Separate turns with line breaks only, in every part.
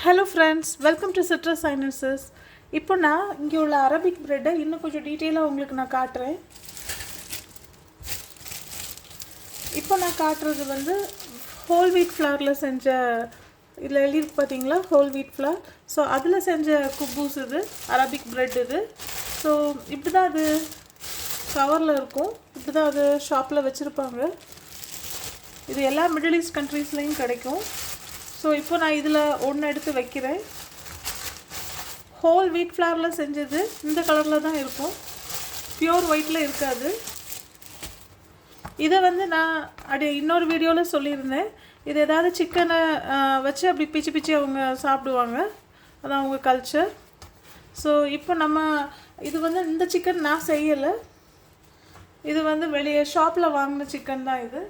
Hello friends, welcome to citrus sinuses. இப்போ நான் இங்கே உள்ள அரபிக் ப்ரெட்டை இன்னும் கொஞ்சம் டீட்டெயிலாக உங்களுக்கு நான் காட்டுறேன். இப்போ நான் காட்டுறது வந்து ஹோல் வீட் ஃப்ளாரில் செஞ்ச, இதில் எழுதிருக்கு பார்த்தீங்களா, ஹோல் வீட் ஃப்ளார். ஸோ அதில் செஞ்ச குப்பூஸ் இது, அரபிக் ப்ரெட் இது. ஸோ இப்படி தான் அது கவரில் இருக்கும், இப்படி தான் அது ஷாப்பில் வச்சுருப்பாங்க. இது எல்லா மிடில் ஈஸ்ட் கண்ட்ரீஸ்லேயும் கிடைக்கும். ஸோ இப்போ நான் இதில் ஒன்று எடுத்து வைக்கிறேன். ஹோல் வீட் ஃப்ளாரில் செஞ்சது இந்த கலரில் தான் இருக்கும், பியூர் ஒயிட்டில் இருக்காது. இதை வந்து நான் இன்னொரு வீடியோவில் சொல்லியிருந்தேன். இது ஏதாவது சிக்கனை வச்சு அப்படி பிச்சு பிச்சு அவங்க சாப்பிடுவாங்க, அதான் அவங்க கல்ச்சர். ஸோ இப்போ நம்ம இது வந்து இந்த சிக்கன் நான் செய்யலை, இது வந்து வெளியே ஷாப்பில் வாங்கின சிக்கன் தான் இது.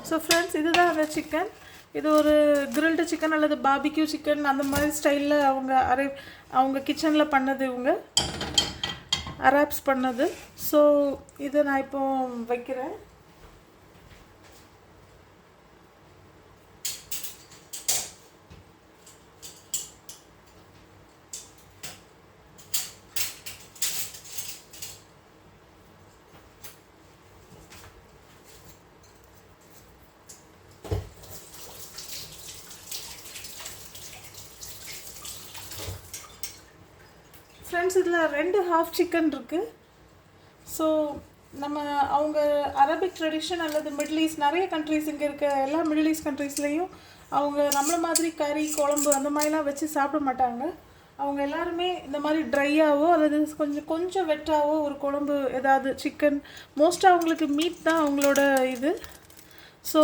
ஸோ ஃப்ரெண்ட்ஸ், இதுதான் அந்த சிக்கன். இது ஒரு கிரில்டு சிக்கன் அல்லது பார்பிக்யூ சிக்கன் அந்த மாதிரி ஸ்டைலில் அவங்க கிச்சனில் பண்ணது, இவங்க அரேப்ஸ் பண்ணது. ஸோ இதை நான் இப்போ வைக்கிறேன். ஃப்ரெண்ட்ஸ், இதில் 2 ஹாஃப் சிக்கன் இருக்குது. ஸோ நம்ம அவங்க அரபிக் ட்ரெடிஷன் அல்லது மிடில் ஈஸ்ட், நிறைய கண்ட்ரீஸ் இங்கே இருக்க எல்லா மிடில் ஈஸ்ட் கண்ட்ரீஸ்லேயும் அவங்க நம்மளை மாதிரி கறி குழம்பு அந்த மாதிரிலாம் வச்சு சாப்பிட மாட்டாங்க. அவங்க எல்லாருமே இந்த மாதிரி ட்ரையாவோ அல்லது கொஞ்சம் வெட்டாவோ ஒரு குழம்பு, ஏதாவது சிக்கன், மோஸ்ட்டாக அவங்களுக்கு மீட் தான் அவங்களோட இது. ஸோ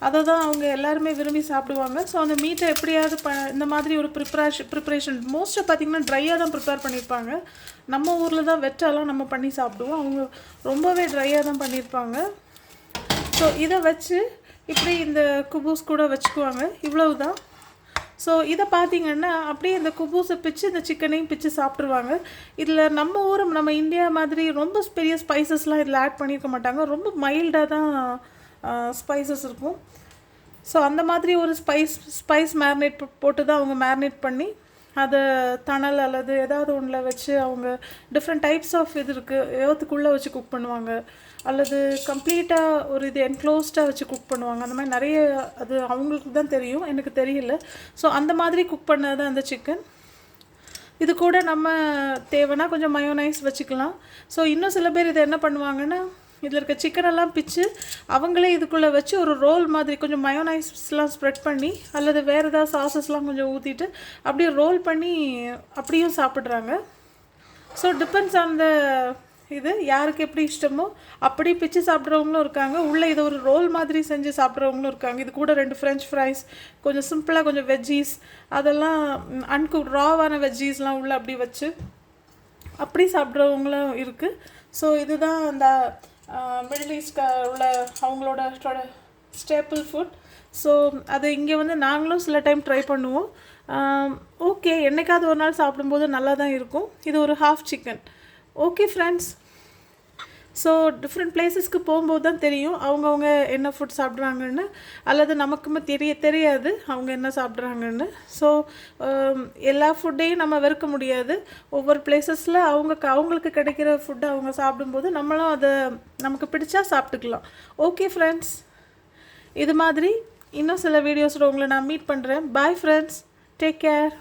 அதை தான் அவங்க எல்லாருமே விரும்பி சாப்பிடுவாங்க. ஸோ அந்த மீட்டை எப்படியாவது இந்த மாதிரி ஒரு ப்ரிப்ரேஷன் மோஸ்ட்டாக பார்த்திங்கன்னா ட்ரையாக தான் ப்ரிப்பேர் பண்ணியிருப்பாங்க. நம்ம ஊரில் தான் வெட்டாலாம் நம்ம பண்ணி சாப்பிடுவோம், அவங்க ரொம்பவே ட்ரையாக தான் பண்ணியிருப்பாங்க. ஸோ இதை வச்சு இப்படி இந்த குபூஸ் கூட வச்சுக்குவாங்க, இவ்வளவு தான். ஸோ இதை பார்த்திங்கன்னா அப்படியே இந்த குபூஸை பிச்சு இந்த சிக்கனையும் பிச்சு சாப்பிட்ருவாங்க. இதில் நம்ம ஊர், நம்ம இந்தியா மாதிரி ரொம்ப பெரிய ஸ்பைசஸ்லாம் இதில் ஆட் பண்ணியிருக்க மாட்டாங்க, ரொம்ப மைல்டாக தான் ஸ்பைசஸ் இருக்கும். ஸோ அந்த மாதிரி ஒரு ஸ்பைஸ் மேரினேட் போட்டு தான் அவங்க மேரினேட் பண்ணி அதை தணல் அல்லது ஏதாவது ஒன்றில் வச்சு அவங்க டிஃப்ரெண்ட் டைப்ஸ் ஆஃப் இது இருக்குது, ஏவத்துக்குள்ளே வச்சு குக் பண்ணுவாங்க, அல்லது கம்ப்ளீட்டாக ஒரு இது என்க்ளோஸ்டாக வச்சு குக் பண்ணுவாங்க. அந்த மாதிரி நிறைய, அது அவங்களுக்கு தான் தெரியும், எனக்கு தெரியல. ஸோ அந்த மாதிரி குக் பண்ணது தான் அந்த சிக்கன். இது கூட நம்ம தேவைன்னா கொஞ்சம் மயோனைஸ் வச்சுக்கலாம். ஸோ இன்னும் சில பேர் இதை என்ன பண்ணுவாங்கன்னா, இதில் இருக்க சிக்கனெல்லாம் பிச்சு அவங்களே இதுக்குள்ளே வச்சு ஒரு ரோல் மாதிரி கொஞ்சம் மயோனைஸ்லாம் ஸ்ப்ரெட் பண்ணி அல்லது வேறு ஏதாவது சாஸஸ்லாம் கொஞ்சம் ஊற்றிட்டு அப்படியே ரோல் பண்ணி அப்படியும் சாப்பிட்றாங்க. ஸோ டிபெண்ட்ஸ் ஆன் த இது, யாருக்கு எப்படி இஷ்டமோ அப்படி பிச்சு சாப்பிட்றவங்களும் இருக்காங்க, உள்ளே இதை ஒரு ரோல் மாதிரி செஞ்சு சாப்பிட்றவங்களும் இருக்காங்க. இது கூட 2 ஃப்ரெஞ்ச் ஃப்ரைஸ், கொஞ்சம் சிம்பிளாக கொஞ்சம் வெஜ்ஜீஸ், அதெல்லாம் அன்குக் ராவான வெஜ்ஜீஸ்லாம் உள்ளே அப்படி வச்சு அப்படி சாப்பிட்றவங்களும் இருக்குது. ஸோ இதுதான் அந்த மிடில் ஈஸ்ட் உள்ள அவங்களோட ஸ்டேப்பிள் ஃபுட். ஸோ அது இங்கே வந்து நாங்களும் சில டைம் ட்ரை பண்ணுவோம். ஓகே, என்னைக்காவது ஒரு நாள் சாப்பிடும்போது நல்லா தான் இருக்கும். இது ஒரு half chicken. Okay friends, so different பிளேஸஸ்க்கு போகும்போது தான் தெரியும் அவங்கவுங்க என்ன ஃபுட் சாப்பிட்றாங்கன்னு, அல்லது நமக்குமே தெரியாது அவங்க என்ன சாப்பிட்றாங்கன்னு. ஸோ எல்லா ஃபுட்டையும் நம்ம வெறுக்க முடியாது. ஒவ்வொரு பிளேஸஸில் அவங்களுக்கு கிடைக்கிற ஃபுட்டை அவங்க சாப்பிடும்போது நம்மளும் அதை நமக்கு பிடிச்சா சாப்பிட்டுக்கலாம். ஓகே ஃப்ரெண்ட்ஸ், இது மாதிரி இன்னும் சில வீடியோஸில் உங்களை நான் மீட் பண்ணுறேன். Bye friends, take care.